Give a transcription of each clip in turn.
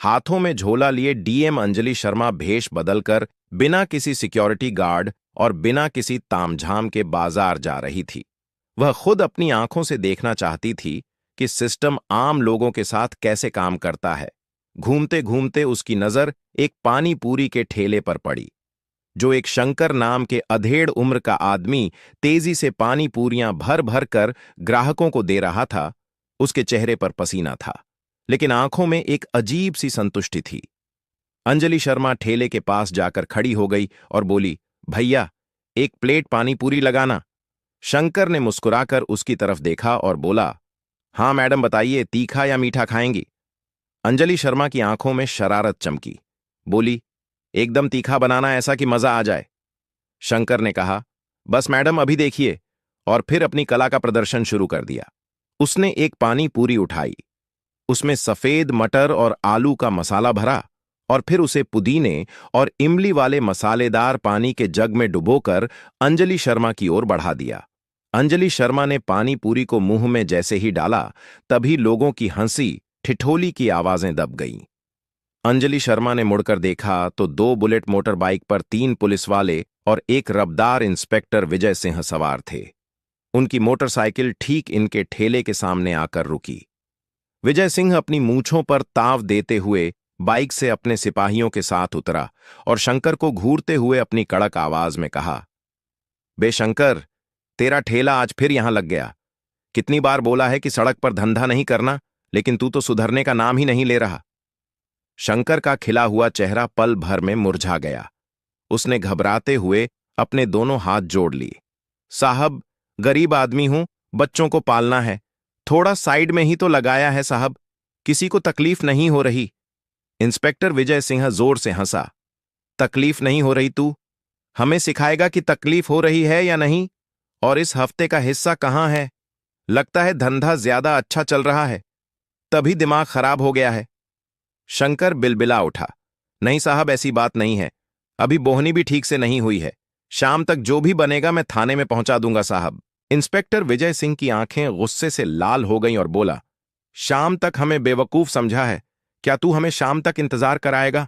हाथों में झोला लिए डीएम अंजलि शर्मा भेष बदलकर बिना किसी सिक्योरिटी गार्ड और बिना किसी तामझाम के बाजार जा रही थी। वह खुद अपनी आंखों से देखना चाहती थी कि सिस्टम आम लोगों के साथ कैसे काम करता है। घूमते घूमते उसकी नजर एक पानी पूरी के ठेले पर पड़ी। जो एक शंकर नाम के अधेड़ उम्र का आदमी तेजी से पानी पूरियां भर भर कर ग्राहकों को दे रहा था, उसके चेहरे पर पसीना था, लेकिन आंखों में एक अजीब सी संतुष्टि थी। अंजलि शर्मा ठेले के पास जाकर खड़ी हो गई और बोली, भैया, एक प्लेट पानी पूरी लगाना। शंकर ने मुस्कुराकर उसकी तरफ देखा और बोला, हाँ मैडम, बताइए, तीखा या मीठा खाएंगी? अंजलि शर्मा की आंखों में शरारत चमकी। बोली, एकदम तीखा बनाना, ऐसा कि मजा आ जाए। शंकर ने कहा, बस मैडम, अभी देखिए, और फिर अपनी कला का प्रदर्शन शुरू कर दिया। उसने एक पानी पूरी उठाई, उसमें सफेद मटर और आलू का मसाला भरा और फिर उसे पुदीने और इमली वाले मसालेदार पानी के जग में डुबोकर अंजलि शर्मा की ओर बढ़ा दिया। अंजलि शर्मा ने पानी पूरी को मुंह में जैसे ही डाला, तभी लोगों की हंसी, ठिठोली की आवाजें दब गईं। अंजलि शर्मा ने मुड़कर देखा तो 2 बुलेट मोटर बाइक पर 3 पुलिस वाले और एक रबदार इंस्पेक्टर विजय सिंह सवार थे। उनकी मोटरसाइकिल ठीक इनके ठेले के सामने आकर रुकी। विजय सिंह अपनी मूंछों पर ताव देते हुए बाइक से अपने सिपाहियों के साथ उतरा और शंकर को घूरते हुए अपनी कड़क आवाज में कहा, बे शंकर, तेरा ठेला आज फिर यहां लग गया। कितनी बार बोला है कि सड़क पर धंधा नहीं करना, लेकिन तू तो सुधरने का नाम ही नहीं ले रहा। शंकर का खिला हुआ चेहरा पल भर में मुरझा गया। उसने घबराते हुए अपने दोनों हाथ जोड़ लिए। साहब, गरीब आदमी हूं, बच्चों को पालना है, थोड़ा साइड में ही तो लगाया है साहब, किसी को तकलीफ नहीं हो रही। इंस्पेक्टर विजय सिंह जोर से हंसा। तकलीफ नहीं हो रही तू? हमें सिखाएगा कि तकलीफ हो रही है या नहीं? और इस हफ्ते का हिस्सा कहां है? लगता है धंधा ज्यादा अच्छा चल रहा है, तभी दिमाग खराब हो गया है। शंकर बिलबिला उठा, नहीं साहब, ऐसी बात नहीं है, अभी बोहनी भी ठीक से नहीं हुई है। शाम तक जो भी बनेगा मैं थाने में पहुंचा दूंगा साहब। इंस्पेक्टर विजय सिंह की आंखें गुस्से से लाल हो गईं और बोला, शाम तक हमें बेवकूफ समझा है? क्या तू हमें शाम तक इंतजार कराएगा?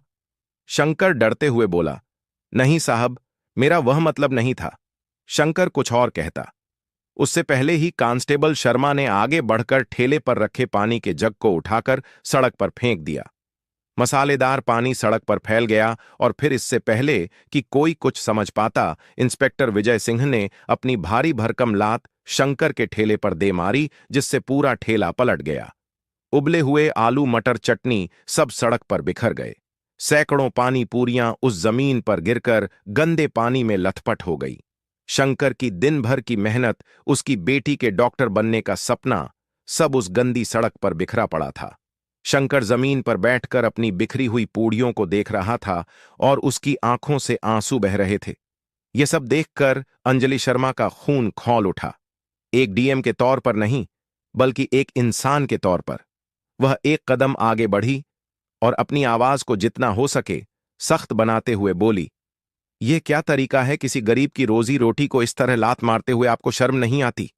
शंकर डरते हुए बोला, नहीं साहब, मेरा वह मतलब नहीं था। शंकर कुछ और कहता, उससे पहले ही कांस्टेबल शर्मा ने आगे बढ़कर ठेले पर रखे पानी के जग को उठाकर सड़क पर फेंक दिया। मसालेदार पानी सड़क पर फैल गया और फिर इससे पहले कि कोई कुछ समझ पाता, इंस्पेक्टर विजय सिंह ने अपनी भारी भरकम लात शंकर के ठेले पर दे मारी, जिससे पूरा ठेला पलट गया। उबले हुए आलू मटर चटनी सब सड़क पर बिखर गए। सैकड़ों पानी पूरियां उस जमीन पर गिरकर गंदे पानी में लथपथ हो गई। शंकर की दिन भर की मेहनत, उसकी बेटी के डॉक्टर बनने का सपना, सब उस गंदी सड़क पर बिखरा पड़ा था। शंकर जमीन पर बैठकर अपनी बिखरी हुई पूड़ियों को देख रहा था और उसकी आंखों से आंसू बह रहे थे। यह सब देखकर अंजलि शर्मा का खून खौल उठा। एक डीएम के तौर पर नहीं, बल्कि एक इंसान के तौर पर वह एक कदम आगे बढ़ी और अपनी आवाज को जितना हो सके सख्त बनाते हुए बोली, यह क्या तरीका है किसी गरीब की रोजी रोटी को इस तरह लात मारते हुए? आपको शर्म नहीं आती?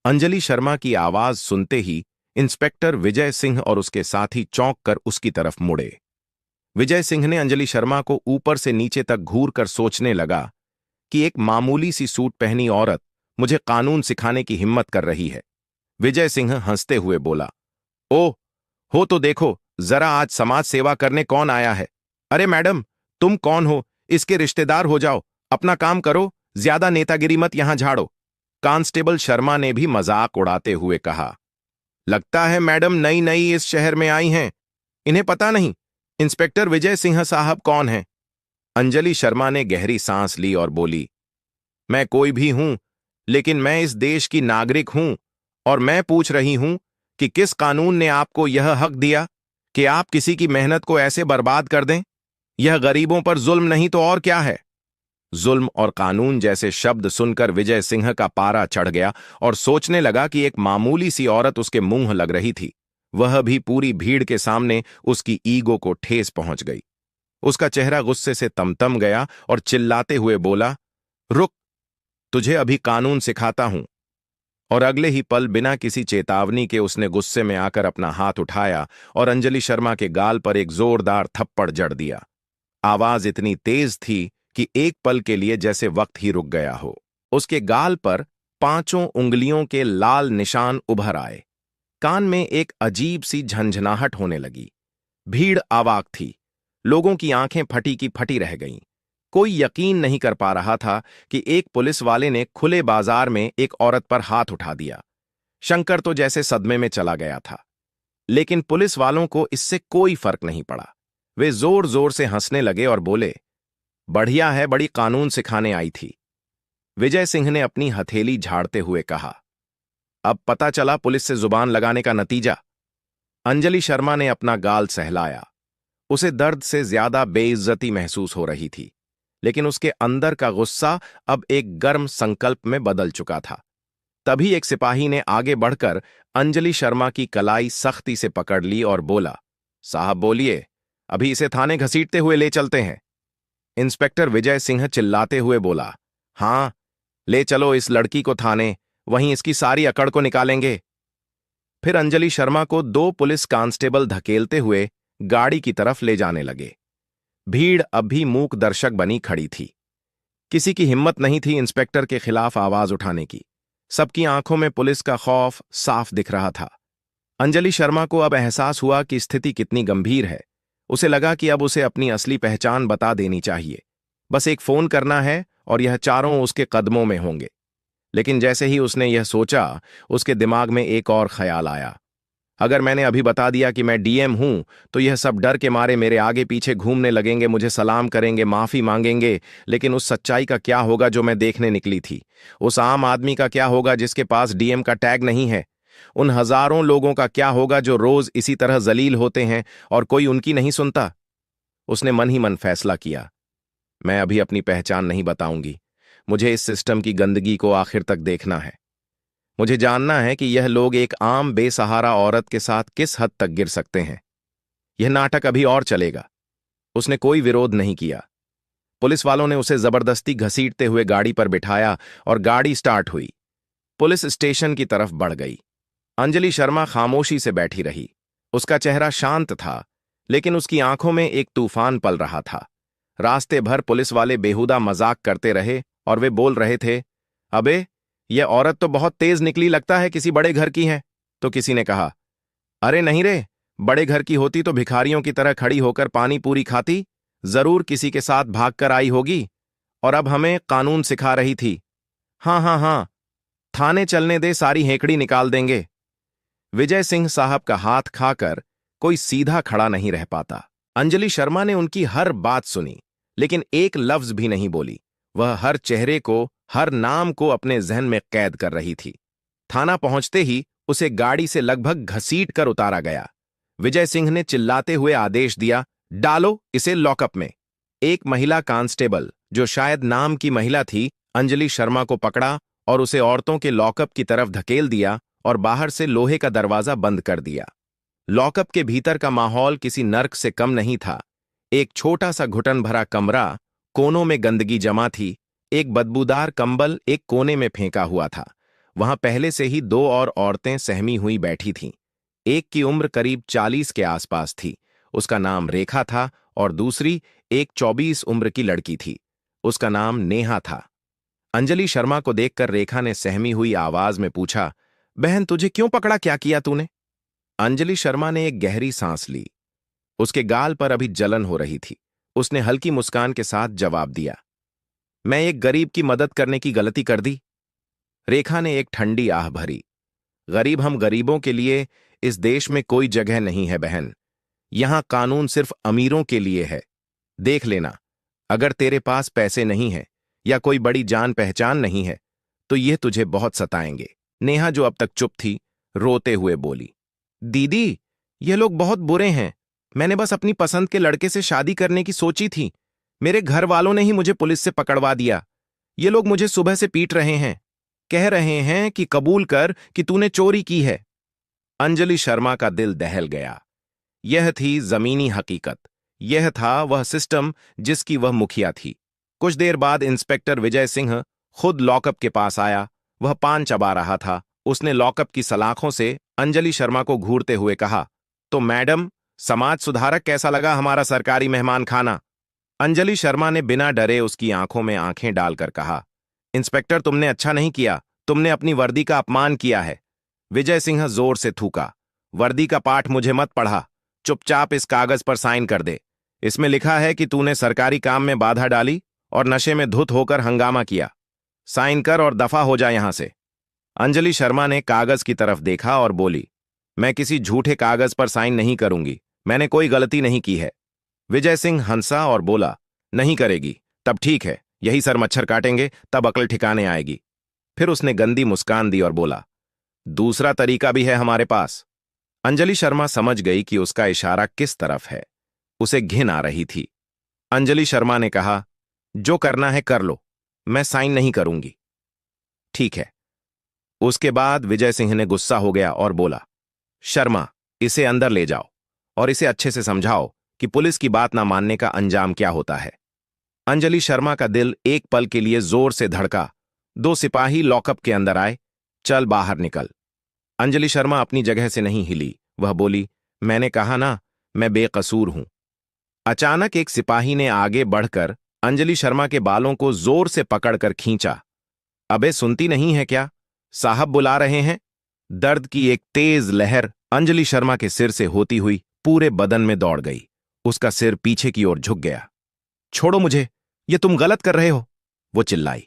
अंजलि शर्मा की आवाज सुनते ही इंस्पेक्टर विजय सिंह और उसके साथी चौंक कर उसकी तरफ मुड़े। विजय सिंह ने अंजलि शर्मा को ऊपर से नीचे तक घूर कर सोचने लगा कि एक मामूली सी सूट पहनी औरत मुझे कानून सिखाने की हिम्मत कर रही है। विजय सिंह हंसते हुए बोला, ओह, हो तो देखो जरा आज समाज सेवा करने कौन आया है। अरे मैडम, तुम कौन हो? इसके रिश्तेदार हो जाओ, अपना काम करो, ज्यादा नेतागिरी मत यहां झाड़ो। कांस्टेबल शर्मा ने भी मजाक उड़ाते हुए कहा, लगता है मैडम नई नई इस शहर में आई हैं, इन्हें पता नहीं इंस्पेक्टर विजय सिंह साहब कौन हैं। अंजलि शर्मा ने गहरी सांस ली और बोली, मैं कोई भी हूं, लेकिन मैं इस देश की नागरिक हूं और मैं पूछ रही हूं कि किस कानून ने आपको यह हक दिया कि आप किसी की मेहनत को ऐसे बर्बाद कर दें? यह गरीबों पर जुल्म नहीं तो और क्या है? जुल्म और कानून जैसे शब्द सुनकर विजय सिंह का पारा चढ़ गया और सोचने लगा कि एक मामूली सी औरत उसके मुंह लग रही थी, वह भी पूरी भीड़ के सामने उसकी ईगो को ठेस पहुंच गई। उसका चेहरा गुस्से से तमतम गया और चिल्लाते हुए बोला, रुक, तुझे अभी कानून सिखाता हूं। और अगले ही पल बिना किसी चेतावनी के उसने गुस्से में आकर अपना हाथ उठाया और अंजलि शर्मा के गाल पर एक जोरदार थप्पड़ जड़ दिया। आवाज इतनी तेज थी कि एक पल के लिए जैसे वक्त ही रुक गया हो। उसके गाल पर 5 उंगलियों के लाल निशान उभर आए। कान में एक अजीब सी झंझनाहट होने लगी। भीड़ अवाक थी। लोगों की आंखें फटी की फटी रह गईं। कोई यकीन नहीं कर पा रहा था कि एक पुलिस वाले ने खुले बाजार में एक औरत पर हाथ उठा दिया। शंकर तो जैसे सदमे में चला गया था, लेकिन पुलिस वालों को इससे कोई फर्क नहीं पड़ा। वे जोर जोर से हंसने लगे और बोले, बढ़िया है, बड़ी कानून सिखाने आई थी। विजय सिंह ने अपनी हथेली झाड़ते हुए कहा, अब पता चला पुलिस से जुबान लगाने का नतीजा। अंजलि शर्मा ने अपना गाल सहलाया। उसे दर्द से ज्यादा बेइज्जती महसूस हो रही थी, लेकिन उसके अंदर का गुस्सा अब एक गर्म संकल्प में बदल चुका था। तभी एक सिपाही ने आगे बढ़कर अंजलि शर्मा की कलाई सख्ती से पकड़ ली और बोला, साहब बोलिए, अभी इसे थाने घसीटते हुए ले चलते हैं। इंस्पेक्टर विजय सिंह चिल्लाते हुए बोला, हां, ले चलो इस लड़की को थाने, वहीं इसकी सारी अकड़ को निकालेंगे। फिर अंजलि शर्मा को 2 पुलिस कांस्टेबल धकेलते हुए गाड़ी की तरफ ले जाने लगे। भीड़ अब भी मूक दर्शक बनी खड़ी थी। किसी की हिम्मत नहीं थी इंस्पेक्टर के खिलाफ आवाज उठाने की। सबकी आंखों में पुलिस का खौफ साफ दिख रहा था। अंजलि शर्मा को अब एहसास हुआ कि स्थिति कितनी गंभीर है। उसे लगा कि अब उसे अपनी असली पहचान बता देनी चाहिए। बस एक फोन करना है और यह चारों उसके कदमों में होंगे। लेकिन जैसे ही उसने यह सोचा, उसके दिमाग में एक और ख्याल आया। अगर मैंने अभी बता दिया कि मैं डीएम हूं, तो यह सब डर के मारे मेरे आगे पीछे घूमने लगेंगे, मुझे सलाम करेंगे, माफी मांगेंगे। लेकिन उस सच्चाई का क्या होगा जो मैं देखने निकली थी? उस आम आदमी का क्या होगा जिसके पास डीएम का टैग नहीं है? उन हजारों लोगों का क्या होगा जो रोज इसी तरह जलील होते हैं और कोई उनकी नहीं सुनता? उसने मन ही मन फैसला किया, मैं अभी अपनी पहचान नहीं बताऊंगी। मुझे इस सिस्टम की गंदगी को आखिर तक देखना है। मुझे जानना है कि यह लोग एक आम बेसहारा औरत के साथ किस हद तक गिर सकते हैं। यह नाटक अभी और चलेगा। उसने कोई विरोध नहीं किया। पुलिस वालों ने उसे जबरदस्ती घसीटते हुए गाड़ी पर बिठाया और गाड़ी स्टार्ट हुई। पुलिस स्टेशन की तरफ बढ़ गई। अंजलि शर्मा खामोशी से बैठी रही। उसका चेहरा शांत था, लेकिन उसकी आंखों में एक तूफान पल रहा था। रास्ते भर पुलिस वाले बेहुदा मजाक करते रहे और वे बोल रहे थे, अबे, यह औरत तो बहुत तेज निकली, लगता है किसी बड़े घर की है। तो किसी ने कहा, अरे नहीं रे, बड़े घर की होती तो भिखारियों की तरह खड़ी होकर पानी पूरी खाती, जरूर किसी के साथ भागकर आई होगी और अब हमें कानून सिखा रही थी। हाँ हाँ हाँ, थाने चलने दे, सारी हेकड़ी निकाल देंगे। विजय सिंह साहब का हाथ खाकर कोई सीधा खड़ा नहीं रह पाता। अंजलि शर्मा ने उनकी हर बात सुनी, लेकिन एक लफ्ज भी नहीं बोली। वह हर चेहरे को, हर नाम को अपने जहन में कैद कर रही थी। थाना पहुंचते ही उसे गाड़ी से लगभग घसीट कर उतारा गया। विजय सिंह ने चिल्लाते हुए आदेश दिया, डालो इसे लॉकअप में। एक महिला कांस्टेबल, जो शायद नाम की महिला थी, अंजलि शर्मा को पकड़ा और उसे औरतों के लॉकअप की तरफ धकेल दिया और बाहर से लोहे का दरवाजा बंद कर दिया। लॉकअप के भीतर का माहौल किसी नर्क से कम नहीं था। एक छोटा सा घुटन भरा कमरा, कोनों में गंदगी जमा थी। एक बदबूदार कंबल एक कोने में फेंका हुआ था। वहां पहले से ही 2 और औरतें सहमी हुई बैठी थीं। एक की उम्र करीब 40 के आसपास थी। उसका नाम रेखा था और दूसरी एक 24 उम्र की लड़की थी। उसका नाम नेहा था। अंजलि शर्मा को देखकर रेखा ने सहमी हुई आवाज में पूछा, बहन, तुझे क्यों पकड़ा, क्या किया तूने? अंजलि शर्मा ने एक गहरी सांस ली। उसके गाल पर अभी जलन हो रही थी। उसने हल्की मुस्कान के साथ जवाब दिया, मैं एक गरीब की मदद करने की गलती कर दी। रेखा ने एक ठंडी आह भरी। गरीब हम गरीबों के लिए इस देश में कोई जगह नहीं है बहन। यहां कानून सिर्फ अमीरों के लिए है। देख लेना, अगर तेरे पास पैसे नहीं है या कोई बड़ी जान पहचान नहीं है तो ये तुझे बहुत सताएंगे। नेहा, जो अब तक चुप थी, रोते हुए बोली, दीदी, ये लोग बहुत बुरे हैं। मैंने बस अपनी पसंद के लड़के से शादी करने की सोची थी। मेरे घर वालों ने ही मुझे पुलिस से पकड़वा दिया। ये लोग मुझे सुबह से पीट रहे हैं, कह रहे हैं कि कबूल कर कि तूने चोरी की है। अंजलि शर्मा का दिल दहल गया। यह थी जमीनी हकीकत। यह था वह सिस्टम जिसकी वह मुखिया थी। कुछ देर बाद इंस्पेक्टर विजय सिंह खुद लॉकअप के पास आया। वह पान चबा रहा था उसने लॉकअप की सलाखों से अंजलि शर्मा को घूरते हुए कहा, तो मैडम, समाज सुधारक कैसा लगा हमारा सरकारी मेहमान खाना? अंजलि शर्मा ने बिना डरे उसकी आंखों में आंखें डालकर कहा, इंस्पेक्टर, तुमने अच्छा नहीं किया, तुमने अपनी वर्दी का अपमान किया है। विजय सिंह जोर से थूका, वर्दी का पाठ मुझे मत पढ़ा, चुपचाप इस कागज पर साइन कर दे। इसमें लिखा है कि तूने सरकारी काम में बाधा डाली और नशे में धुत होकर हंगामा किया। साइन कर और दफा हो जा यहां से। अंजलि शर्मा ने कागज की तरफ देखा और बोली, मैं किसी झूठे कागज पर साइन नहीं करूंगी, मैंने कोई गलती नहीं की है। विजय सिंह हंसा और बोला, नहीं करेगी? तब ठीक है, यही सर मच्छर काटेंगे, तब अकल ठिकाने आएगी। फिर उसने गंदी मुस्कान दी और बोला, दूसरा तरीका भी है हमारे पास। अंजलि शर्मा समझ गई कि उसका इशारा किस तरफ है। उसे घिन आ रही थी। अंजलि शर्मा ने कहा, जो करना है कर लो, मैं साइन नहीं करूंगी। ठीक है। उसके बाद विजय सिंह ने गुस्सा हो गया और बोला, शर्मा, इसे अंदर ले जाओ और इसे अच्छे से समझाओ कि पुलिस की बात ना मानने का अंजाम क्या होता है। अंजलि शर्मा का दिल एक पल के लिए जोर से धड़का। 2 सिपाही लॉकअप के अंदर आए। चल बाहर निकल। अंजलि शर्मा अपनी जगह से नहीं हिली। वह बोली, मैंने कहा ना, मैं बेकसूर हूं। अचानक एक सिपाही ने आगे बढ़कर अंजलि शर्मा के बालों को जोर से पकड़कर खींचा। अबे सुनती नहीं है क्या? साहब बुला रहे हैं। दर्द की एक तेज लहर अंजलि शर्मा के सिर से होती हुई पूरे बदन में दौड़ गई। उसका सिर पीछे की ओर झुक गया। छोड़ो मुझे, ये तुम गलत कर रहे हो, वो चिल्लाई।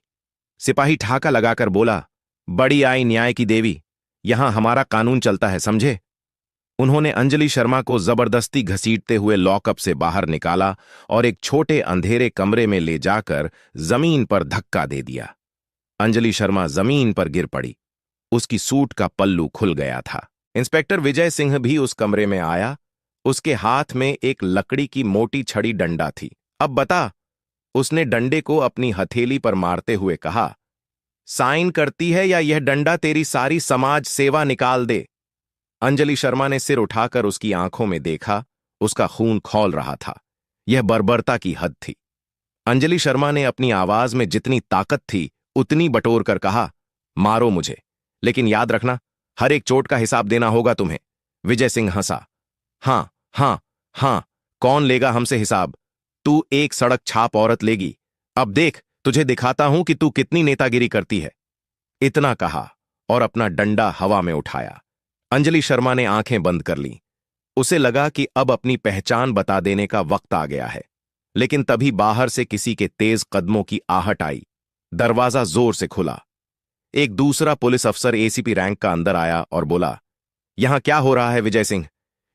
सिपाही ठाका लगाकर बोला, बड़ी आई न्याय की देवी, यहां हमारा कानून चलता है, समझे? उन्होंने अंजलि शर्मा को जबरदस्ती घसीटते हुए लॉकअप से बाहर निकाला और एक छोटे अंधेरे कमरे में ले जाकर जमीन पर धक्का दे दिया। अंजलि शर्मा जमीन पर गिर पड़ी। उसकी सूट का पल्लू खुल गया था। इंस्पेक्टर विजय सिंह भी उस कमरे में आया। उसके हाथ में एक लकड़ी की मोटी छड़ी डंडा थी। अब बता, उसने डंडे को अपनी हथेली पर मारते हुए कहा, साइन करती है या यह डंडा तेरी सारी समाज सेवा निकाल दे? अंजलि शर्मा ने सिर उठाकर उसकी आंखों में देखा। उसका खून खौल रहा था। यह बर्बरता की हद थी। अंजलि शर्मा ने अपनी आवाज में जितनी ताकत थी उतनी बटोर कर कहा, मारो मुझे, लेकिन याद रखना, हर एक चोट का हिसाब देना होगा तुम्हें। विजय सिंह हंसा, हां हां हां, कौन लेगा हमसे हिसाब? तू एक सड़क छाप औरत लेगी। अब देख, तुझे दिखाता हूं कि तू कितनी नेतागिरी करती है। इतना कहा और अपना डंडा हवा में उठाया। अंजलि शर्मा ने आंखें बंद कर लीं। उसे लगा कि अब अपनी पहचान बता देने का वक्त आ गया है। लेकिन तभी बाहर से किसी के तेज कदमों की आहट आई। दरवाजा जोर से खुला। एक दूसरा पुलिस अफसर एसीपी रैंक का अंदर आया और बोला, यहां क्या हो रहा है विजय सिंह?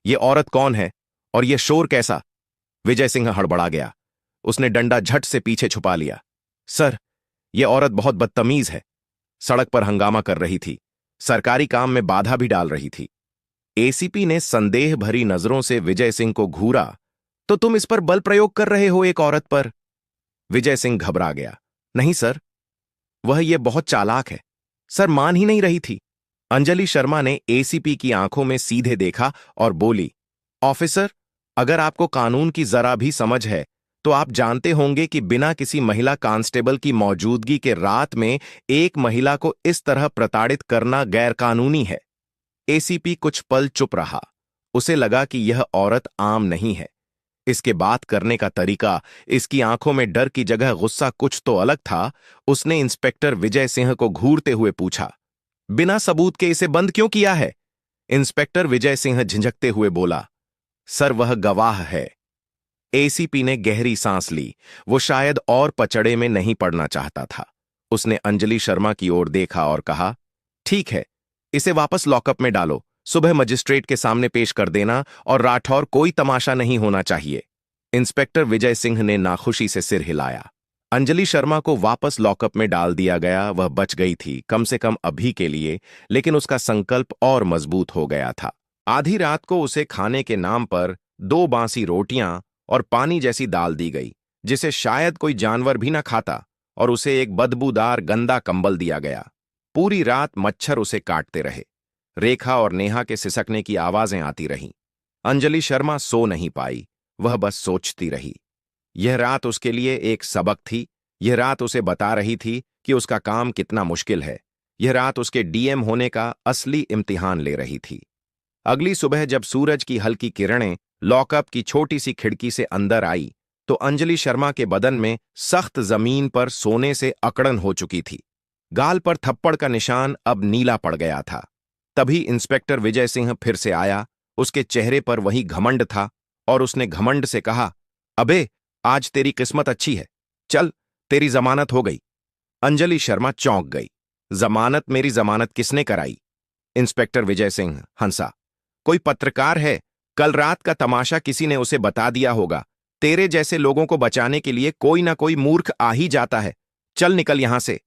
ये औरत कौन है और ये शोर कैसा? विजय सिंह हड़बड़ा गया। उसने डंडा झट से पीछे छुपा लिया। सर, यह औरत बहुत बदतमीज है। सड़क पर हंगामा कर रही थी, सरकारी काम में बाधा भी डाल रही थी। एसीपी ने संदेह भरी नजरों से विजय सिंह को घूरा। तो तुम इस पर बल प्रयोग कर रहे हो, एक औरत पर? विजय सिंह घबरा गया। नहीं सर, वह ये बहुत चालाक है। सर, मान ही नहीं रही थी। अंजलि शर्मा ने एसीपी की आंखों में सीधे देखा और बोली, ऑफिसर, अगर आपको कानून की जरा भी समझ है तो आप जानते होंगे कि बिना किसी महिला कांस्टेबल की मौजूदगी के रात में एक महिला को इस तरह प्रताड़ित करना गैरकानूनी है। एसीपी कुछ पल चुप रहा। उसे लगा कि यह औरत आम नहीं है। इसके बात करने का तरीका, इसकी आंखों में डर की जगह गुस्सा कुछ तो अलग था। उसने इंस्पेक्टर विजय सिंह को घूरते हुए पूछा, बिना सबूत के इसे बंद क्यों किया है? इंस्पेक्टर विजय सिंह झिझकते हुए बोला, सर, वह गवाह है। एसीपी ने गहरी सांस ली। वो शायद और पचड़े में नहीं पड़ना चाहता था। उसने अंजलि शर्मा की ओर देखा और कहा, ठीक है, इसे वापस लॉकअप में डालो। सुबह मजिस्ट्रेट के सामने पेश कर देना और राठौर कोई तमाशा नहीं होना चाहिए। इंस्पेक्टर विजय सिंह ने नाखुशी से सिर हिलाया। अंजलि शर्मा को वापस लॉकअप में डाल दिया गया। वह बच गई थी, कम से कम अभी के लिए, लेकिन उसका संकल्प और मजबूत हो गया था। आधी रात को उसे खाने के नाम पर 2 बासी रोटियां और पानी जैसी दाल दी गई, जिसे शायद कोई जानवर भी न खाता, और उसे एक बदबूदार गंदा कंबल दिया गया। पूरी रात मच्छर उसे काटते रहे। रेखा और नेहा के सिसकने की आवाजें आती रहीं। अंजलि शर्मा सो नहीं पाई। वह बस सोचती रही। यह रात उसके लिए एक सबक थी। यह रात उसे बता रही थी कि उसका काम कितना मुश्किल है। यह रात उसके डीएम होने का असली इम्तिहान ले रही थी। अगली सुबह जब सूरज की हल्की किरणें लॉकअप की छोटी सी खिड़की से अंदर आई तो अंजलि शर्मा के बदन में सख्त जमीन पर सोने से अकड़न हो चुकी थी। गाल पर थप्पड़ का निशान अब नीला पड़ गया था। तभी इंस्पेक्टर विजय सिंह फिर से आया। उसके चेहरे पर वही घमंड था और उसने घमंड से कहा, अबे, आज तेरी किस्मत अच्छी है, चल, तेरी जमानत हो गई। अंजलि शर्मा चौंक गई। जमानत? मेरी जमानत किसने कराई? इंस्पेक्टर विजय सिंह हंसा। कोई पत्रकार है, कल रात का तमाशा किसी ने उसे बता दिया होगा। तेरे जैसे लोगों को बचाने के लिए कोई ना कोई मूर्ख आ ही जाता है। चल निकल यहां से।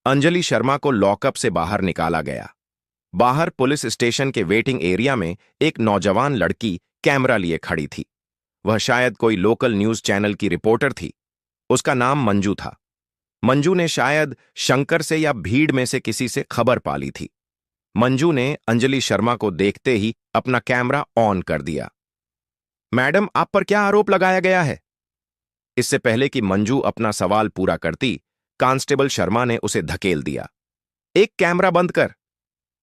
अंजलि शर्मा को लॉकअप से बाहर निकाला गया। बाहर पुलिस स्टेशन के वेटिंग एरिया में एक नौजवान लड़की कैमरा लिए खड़ी थी। वह शायद कोई लोकल न्यूज चैनल की रिपोर्टर थी। उसका नाम मंजू था। मंजू ने शायद शंकर से या भीड़ में से किसी से खबर पाली थी। मंजू ने अंजलि शर्मा को देखते ही अपना कैमरा ऑन कर दिया। मैडम, आप पर क्या आरोप लगाया गया है? इससे पहले कि मंजू अपना सवाल पूरा करती, कांस्टेबल शर्मा ने उसे धकेल दिया। एक कैमरा बंद कर,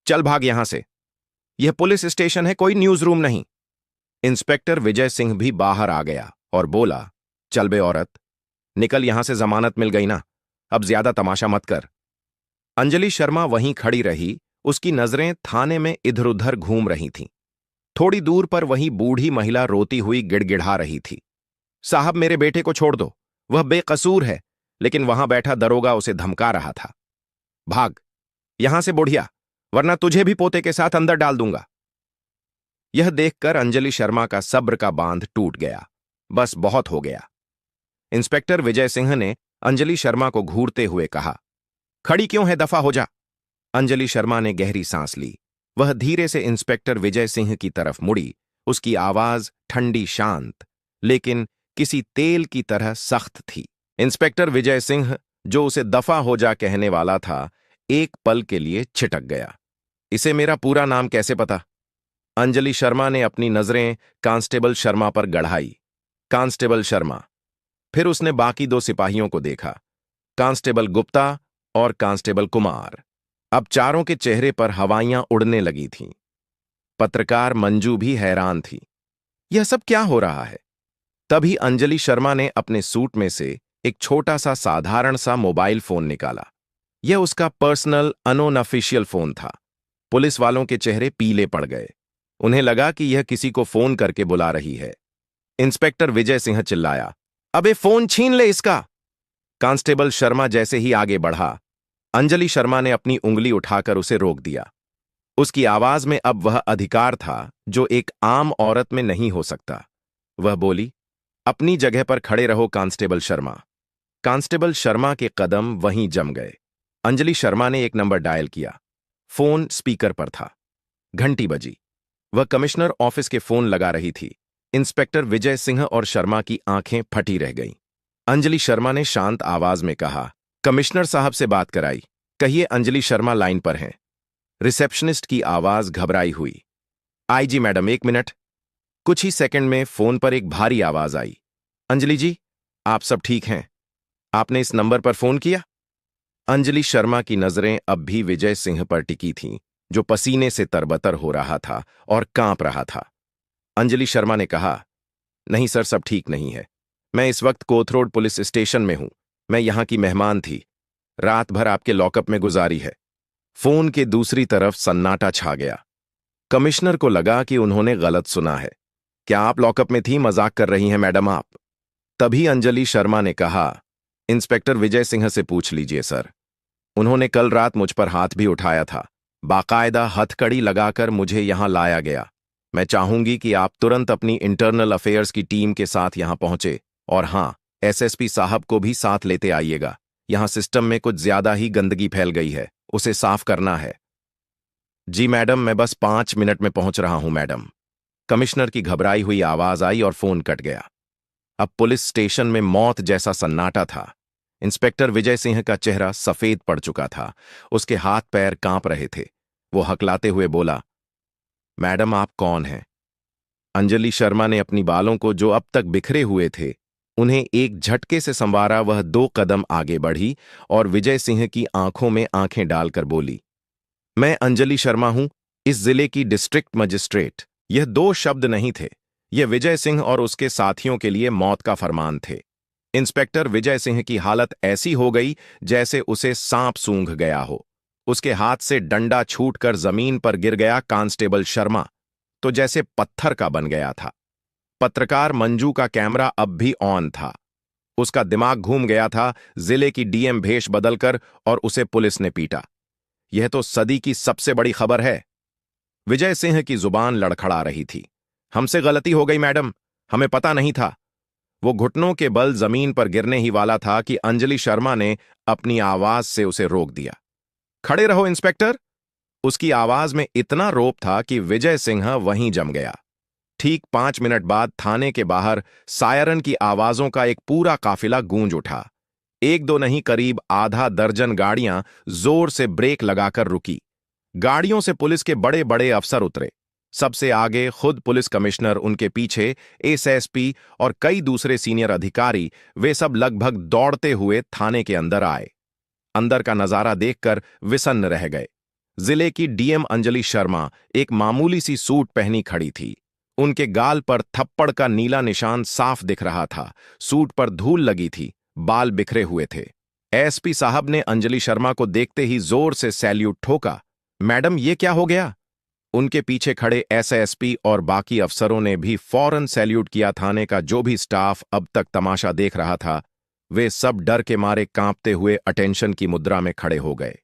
चल भाग यहां से। यह पुलिस स्टेशन है, कोई न्यूज रूम नहीं। इंस्पेक्टर विजय सिंह भी बाहर आ गया और बोला, चल बे औरत, निकल यहां से, जमानत मिल गई ना, अब ज्यादा तमाशा मत कर। अंजलि शर्मा वहीं खड़ी रही। उसकी नजरें थाने में इधर उधर घूम रही थीं। थोड़ी दूर पर वही बूढ़ी महिला रोती हुई गिड़गिड़ा रही थी, साहब, मेरे बेटे को छोड़ दो, वह बेकसूर है। लेकिन वहां बैठा दरोगा उसे धमका रहा था। भाग यहां से बुढ़िया, वरना तुझे भी पोते के साथ अंदर डाल दूंगा। यह देखकर अंजलि शर्मा का सब्र का बांध टूट गया। बस बहुत हो गया। इंस्पेक्टर विजय सिंह ने अंजलि शर्मा को घूरते हुए कहा, खड़ी क्यों है, दफा हो जा। अंजलि शर्मा ने गहरी सांस ली। वह धीरे से इंस्पेक्टर विजय सिंह की तरफ मुड़ी। उसकी आवाज ठंडी शांत, लेकिन किसी तेल की तरह सख्त थी। इंस्पेक्टर विजय सिंह, जो उसे दफा हो जा कहने वाला था, एक पल के लिए छिटक गया। इसे मेरा पूरा नाम कैसे पता? अंजलि शर्मा ने अपनी नजरें कांस्टेबल शर्मा पर गढ़ाई। कांस्टेबल शर्मा। फिर उसने बाकी दो सिपाहियों को देखा, कांस्टेबल गुप्ता और कांस्टेबल कुमार। अब चारों के चेहरे पर हवाइयां उड़ने लगी थीं। पत्रकार मंजू भी हैरान थी। यह सब क्या हो रहा है? तभी अंजलि शर्मा ने अपने सूट में से एक छोटा सा साधारण सा मोबाइल फोन निकाला। यह उसका पर्सनल अनऑफिशियल फोन था। पुलिस वालों के चेहरे पीले पड़ गए। उन्हें लगा कि यह किसी को फोन करके बुला रही है। इंस्पेक्टर विजय सिंह चिल्लाया, अबे फोन छीन ले इसका। कांस्टेबल शर्मा जैसे ही आगे बढ़ा, अंजलि शर्मा ने अपनी उंगली उठाकर उसे रोक दिया। उसकी आवाज में अब वह अधिकार था जो एक आम औरत में नहीं हो सकता। वह बोली, अपनी जगह पर खड़े रहो कांस्टेबल शर्मा। कांस्टेबल शर्मा के कदम वहीं जम गए। अंजलि शर्मा ने एक नंबर डायल किया। फोन स्पीकर पर था। घंटी बजी। वह कमिश्नर ऑफिस के फोन लगा रही थी। इंस्पेक्टर विजय सिंह और शर्मा की आंखें फटी रह गईं। अंजलि शर्मा ने शांत आवाज में कहा, कमिश्नर साहब से बात कराई। कहिए अंजलि शर्मा लाइन पर हैं। रिसेप्शनिस्ट की आवाज घबराई हुई। IG madam, 1 minute. कुछ ही सेकंड में फोन पर एक भारी आवाज आई, अंजलि जी, आप सब ठीक हैं? आपने इस नंबर पर फोन किया? अंजलि शर्मा की नजरें अब भी विजय सिंह पर टिकी थीं, जो पसीने से तरबतर हो रहा था और कांप रहा था। अंजलि शर्मा ने कहा, नहीं सर, सब ठीक नहीं है। मैं इस वक्त कोथरोड पुलिस स्टेशन में हूं। मैं यहां की मेहमान थी। रात भर आपके लॉकअप में गुजारी है। फोन के दूसरी तरफ सन्नाटा छा गया। कमिश्नर को लगा कि उन्होंने गलत सुना है। क्या आप लॉकअप में थी? मजाक कर रही हैं मैडम आप। तभी अंजलि शर्मा ने कहा, इंस्पेक्टर विजय सिंह से पूछ लीजिए सर। उन्होंने कल रात मुझ पर हाथ भी उठाया था। बाकायदा हथकड़ी लगाकर मुझे यहां लाया गया। मैं चाहूंगी कि आप तुरंत अपनी इंटरनल अफेयर्स की टीम के साथ यहां पहुंचे, और हां, एसएसपी साहब को भी साथ लेते आइएगा। यहां सिस्टम में कुछ ज्यादा ही गंदगी फैल गई है, उसे साफ करना है। जी मैडम, मैं बस 5 मिनट में पहुंच रहा हूं मैडम। कमिश्नर की घबराई हुई आवाज आई और फोन कट गया। अब पुलिस स्टेशन में मौत जैसा सन्नाटा था। इंस्पेक्टर विजय सिंह का चेहरा सफेद पड़ चुका था। उसके हाथ पैर कांप रहे थे। वो हकलाते हुए बोला, मैडम आप कौन हैं? अंजलि शर्मा ने अपनी बालों को, जो अब तक बिखरे हुए थे, उन्हें एक झटके से संवारा। वह 2 कदम आगे बढ़ी और विजय सिंह की आंखों में आंखें डालकर बोली, मैं अंजलि शर्मा हूं, इस जिले की डिस्ट्रिक्ट मजिस्ट्रेट। यह दो शब्द नहीं थे। यह विजय सिंह और उसके साथियों के लिए मौत का फरमान थे। इंस्पेक्टर विजय सिंह की हालत ऐसी हो गई जैसे उसे सांप सूंघ गया हो। उसके हाथ से डंडा छूटकर जमीन पर गिर गया कांस्टेबल शर्मा तो जैसे पत्थर का बन गया था। पत्रकार मंजू का कैमरा अब भी ऑन था। उसका दिमाग घूम गया था। जिले की डीएम भेष बदलकर और उसे पुलिस ने पीटा। यह तो सदी की सबसे बड़ी खबर है। विजय सिंह की जुबान लड़खड़ा रही थी। हमसे गलती हो गई मैडम, हमें पता नहीं था। वो घुटनों के बल जमीन पर गिरने ही वाला था कि अंजलि शर्मा ने अपनी आवाज से उसे रोक दिया। खड़े रहो इंस्पेक्टर। उसकी आवाज में इतना रोप था कि विजय सिंह वहीं जम गया। ठीक 5 मिनट बाद थाने के बाहर सायरन की आवाजों का एक पूरा काफिला गूंज उठा। एक दो नहीं, करीब आधा दर्जन गाड़ियां जोर से ब्रेक लगाकर रुकी। गाड़ियों से पुलिस के बड़े बड़े अफसर उतरे। सबसे आगे खुद पुलिस कमिश्नर, उनके पीछे एसएसपी और कई दूसरे सीनियर अधिकारी। वे सब लगभग दौड़ते हुए थाने के अंदर आए। अंदर का नजारा देखकर विसन्न रह गए। जिले की डीएम अंजलि शर्मा एक मामूली सी सूट पहनी खड़ी थी। उनके गाल पर थप्पड़ का नीला निशान साफ दिख रहा था। सूट पर धूल लगी थी, बाल बिखरे हुए थे। एसपी साहब ने अंजलि शर्मा को देखते ही जोर से सैल्यूट ठोका। मैडम, ये क्या हो गया? उनके पीछे खड़े एसएसपी और बाकी अफसरों ने भी फौरन सैल्यूट किया। थाने का जो भी स्टाफ अब तक तमाशा देख रहा था, वे सब डर के मारे कांपते हुए अटेंशन की मुद्रा में खड़े हो गए।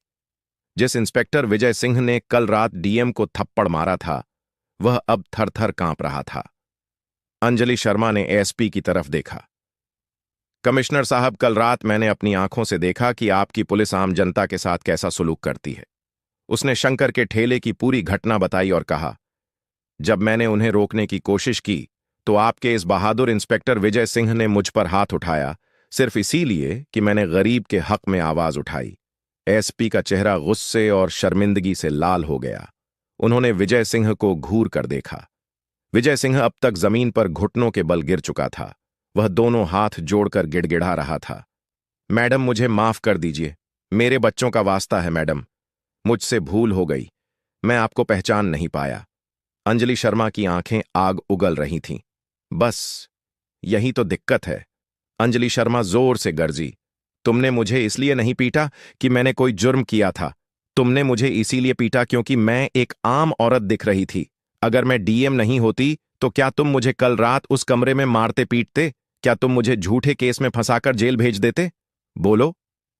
जिस इंस्पेक्टर विजय सिंह ने कल रात डीएम को थप्पड़ मारा था, वह अब थर थर कांप रहा था। अंजलि शर्मा ने एसपी की तरफ देखा। कमिश्नर साहब, कल रात मैंने अपनी आंखों से देखा कि आपकी पुलिस आम जनता के साथ कैसा सुलूक करती है। उसने शंकर के ठेले की पूरी घटना बताई और कहा, जब मैंने उन्हें रोकने की कोशिश की तो आपके इस बहादुर इंस्पेक्टर विजय सिंह ने मुझ पर हाथ उठाया, सिर्फ इसीलिए कि मैंने गरीब के हक में आवाज उठाई। एसपी का चेहरा गुस्से और शर्मिंदगी से लाल हो गया। उन्होंने विजय सिंह को घूर कर देखा। विजय सिंह अब तक जमीन पर घुटनों के बल गिर चुका था। वह दोनों हाथ जोड़कर गिड़गिड़ा रहा था। मैडम, मुझे माफ कर दीजिए। मेरे बच्चों का वास्ता है मैडम, मुझसे भूल हो गई। मैं आपको पहचान नहीं पाया। अंजलि शर्मा की आंखें आग उगल रही थीं। बस यही तो दिक्कत है। अंजलि शर्मा जोर से गरजी। तुमने मुझे इसलिए नहीं पीटा कि मैंने कोई जुर्म किया था। तुमने मुझे इसीलिए पीटा क्योंकि मैं एक आम औरत दिख रही थी। अगर मैं डीएम नहीं होती तो क्या तुम मुझे कल रात उस कमरे में मारते पीटते? क्या तुम मुझे झूठे केस में फंसाकर जेल भेज देते? बोलो।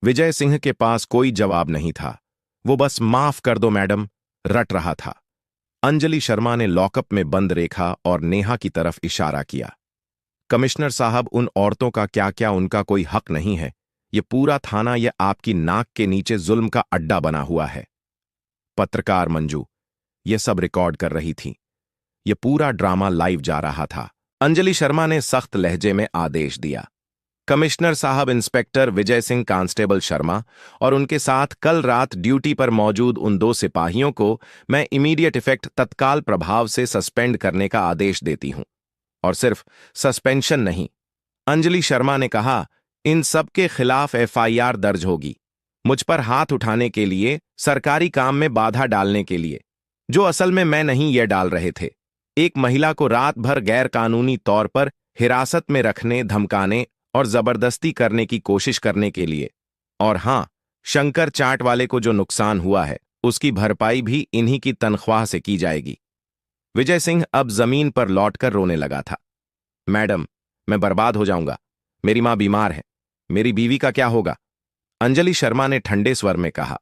विजय सिंह के पास कोई जवाब नहीं था। वो बस माफ कर दो मैडम रट रहा था। अंजलि शर्मा ने लॉकअप में बंद रेखा और नेहा की तरफ इशारा किया। कमिश्नर साहब, उन औरतों का क्या क्या उनका कोई हक नहीं है? ये पूरा थाना ये आपकी नाक के नीचे जुल्म का अड्डा बना हुआ है। पत्रकार मंजू ये सब रिकॉर्ड कर रही थी। ये पूरा ड्रामा लाइव जा रहा था। अंजलि शर्मा ने सख्त लहजे में आदेश दिया, कमिश्नर साहब, इंस्पेक्टर विजय सिंह कांस्टेबल शर्मा और उनके साथ कल रात ड्यूटी पर मौजूद उन दो सिपाहियों को मैं इमीडिएट इफेक्ट तत्काल प्रभाव से सस्पेंड करने का आदेश देती हूं। और सिर्फ सस्पेंशन नहीं, अंजलि शर्मा ने कहा, इन सब के खिलाफ एफआईआर दर्ज होगी। मुझ पर हाथ उठाने के लिए, सरकारी काम में बाधा डालने के लिए, जो असल में मैं नहीं ये डाल रहे थे। एक महिला को रात भर गैर कानूनी तौर पर हिरासत में रखने, धमकाने और जबरदस्ती करने की कोशिश करने के लिए। और हां, शंकर चाट वाले को जो नुकसान हुआ है उसकी भरपाई भी इन्हीं की तनख्वाह से की जाएगी। विजय सिंह अब जमीन पर लौटकर रोने लगा था। मैडम, मैं बर्बाद हो जाऊंगा। मेरी मां बीमार है। मेरी बीवी का क्या होगा? अंजलि शर्मा ने ठंडे स्वर में कहा,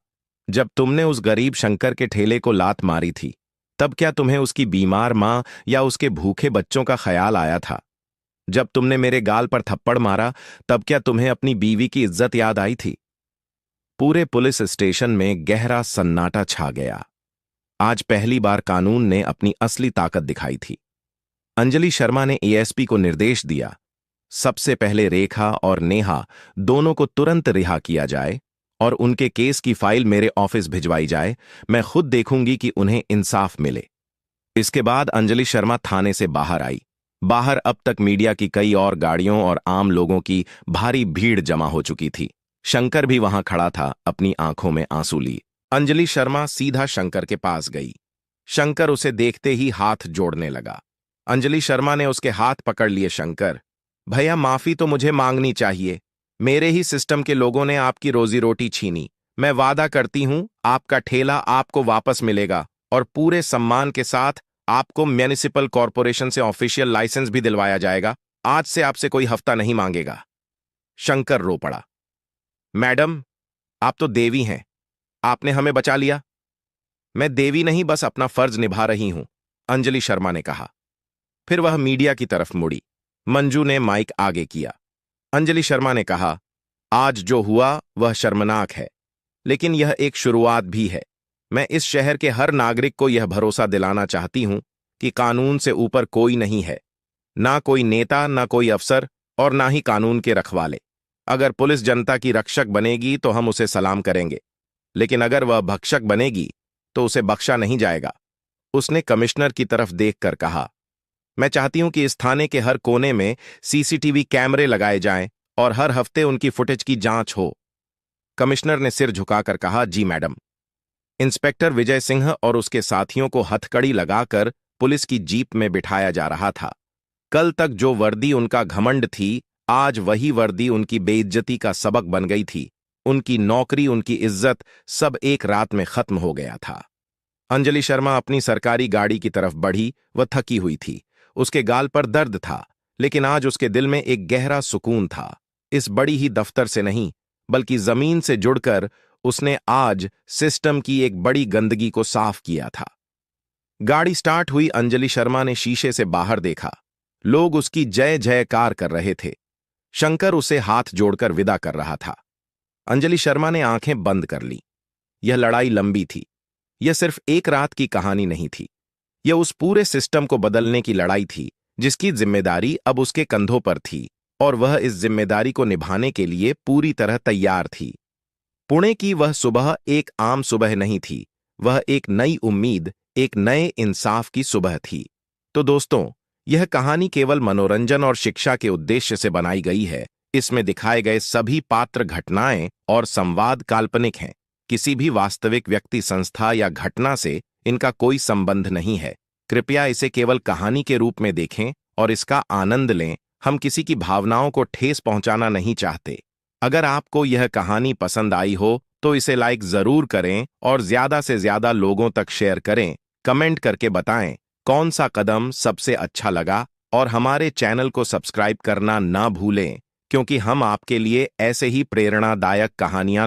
जब तुमने उस गरीब शंकर के ठेले को लात मारी थी, तब क्या तुम्हें उसकी बीमार मां या उसके भूखे बच्चों का ख्याल आया था? जब तुमने मेरे गाल पर थप्पड़ मारा, तब क्या तुम्हें अपनी बीवी की इज्जत याद आई थी? पूरे पुलिस स्टेशन में गहरा सन्नाटा छा गया। आज पहली बार कानून ने अपनी असली ताकत दिखाई थी। अंजलि शर्मा ने एएसपी को निर्देश दिया, सबसे पहले रेखा और नेहा दोनों को तुरंत रिहा किया जाए और उनके केस की फाइल मेरे ऑफिस भिजवाई जाए। मैं खुद देखूंगी कि उन्हें इंसाफ मिले। इसके बाद अंजलि शर्मा थाने से बाहर आई। बाहर अब तक मीडिया की कई और गाड़ियों और आम लोगों की भारी भीड़ जमा हो चुकी थी। शंकर भी वहां खड़ा था, अपनी आंखों में आंसू लिए। अंजलि शर्मा सीधा शंकर के पास गई। शंकर उसे देखते ही हाथ जोड़ने लगा। अंजलि शर्मा ने उसके हाथ पकड़ लिए। शंकर, भैया माफी तो मुझे मांगनी चाहिए। मेरे ही सिस्टम के लोगों ने आपकी रोजी रोटी छीनी। मैं वादा करती हूं आपका ठेला आपको वापस मिलेगा और पूरे सम्मान के साथ आपको म्युनिसिपल कॉरपोरेशन से ऑफिशियल लाइसेंस भी दिलवाया जाएगा। आज से आपसे कोई हफ्ता नहीं मांगेगा। शंकर रो पड़ा। मैडम, आप तो देवी हैं। आपने हमें बचा लिया। मैं देवी नहीं, बस अपना फर्ज निभा रही हूं, अंजलि शर्मा ने कहा। फिर वह मीडिया की तरफ मुड़ी। मंजू ने माइक आगे किया। अंजलि शर्मा ने कहा, आज जो हुआ वह शर्मनाक है, लेकिन यह एक शुरुआत भी है। मैं इस शहर के हर नागरिक को यह भरोसा दिलाना चाहती हूं कि कानून से ऊपर कोई नहीं है। ना कोई नेता, ना कोई अफसर और ना ही कानून के रखवाले। अगर पुलिस जनता की रक्षक बनेगी तो हम उसे सलाम करेंगे, लेकिन अगर वह भक्षक बनेगी तो उसे बख्शा नहीं जाएगा। उसने कमिश्नर की तरफ देखकर कहा, मैं चाहती हूं कि इस थाने के हर कोने में सीसीटीवी कैमरे लगाए जाएं और हर हफ्ते उनकी फुटेज की जांच हो। कमिश्नर ने सिर झुकाकर कहा, जी मैडम। इंस्पेक्टर विजय सिंह और उसके साथियों को हथकड़ी लगाकर पुलिस की जीप में बिठाया जा रहा था। कल तक जो वर्दी उनका घमंड थी, आज वही वर्दी उनकी बेइज्जती का सबक बन गई थी। उनकी नौकरी, उनकी इज्जत, सब एक रात में खत्म हो गया था। अंजलि शर्मा अपनी सरकारी गाड़ी की तरफ बढ़ी। वह थकी हुई थी, उसके गाल पर दर्द था, लेकिन आज उसके दिल में एक गहरा सुकून था। इस बड़ी ही दफ्तर से नहीं, बल्कि जमीन से जुड़कर उसने आज सिस्टम की एक बड़ी गंदगी को साफ किया था। गाड़ी स्टार्ट हुई। अंजलि शर्मा ने शीशे से बाहर देखा। लोग उसकी जय जयकार कर रहे थे। शंकर उसे हाथ जोड़कर विदा कर रहा था। अंजलि शर्मा ने आंखें बंद कर ली। यह लड़ाई लंबी थी। यह सिर्फ एक रात की कहानी नहीं थी। यह उस पूरे सिस्टम को बदलने की लड़ाई थी जिसकी जिम्मेदारी अब उसके कंधों पर थी, और वह इस जिम्मेदारी को निभाने के लिए पूरी तरह तैयार थी। पुणे की वह सुबह एक आम सुबह नहीं थी। वह एक नई उम्मीद, एक नए इंसाफ की सुबह थी। तो दोस्तों, यह कहानी केवल मनोरंजन और शिक्षा के उद्देश्य से बनाई गई है। इसमें दिखाए गए सभी पात्र, घटनाएं और संवाद काल्पनिक हैं। किसी भी वास्तविक व्यक्ति, संस्था या घटना से इनका कोई संबंध नहीं है। कृपया इसे केवल कहानी के रूप में देखें और इसका आनंद लें। हम किसी की भावनाओं को ठेस पहुंचाना नहीं चाहते। अगर आपको यह कहानी पसंद आई हो तो इसे लाइक जरूर करें और ज्यादा से ज्यादा लोगों तक शेयर करें। कमेंट करके बताएं कौन सा कदम सबसे अच्छा लगा, और हमारे चैनल को सब्सक्राइब करना ना भूलें, क्योंकि हम आपके लिए ऐसे ही प्रेरणादायक कहानियां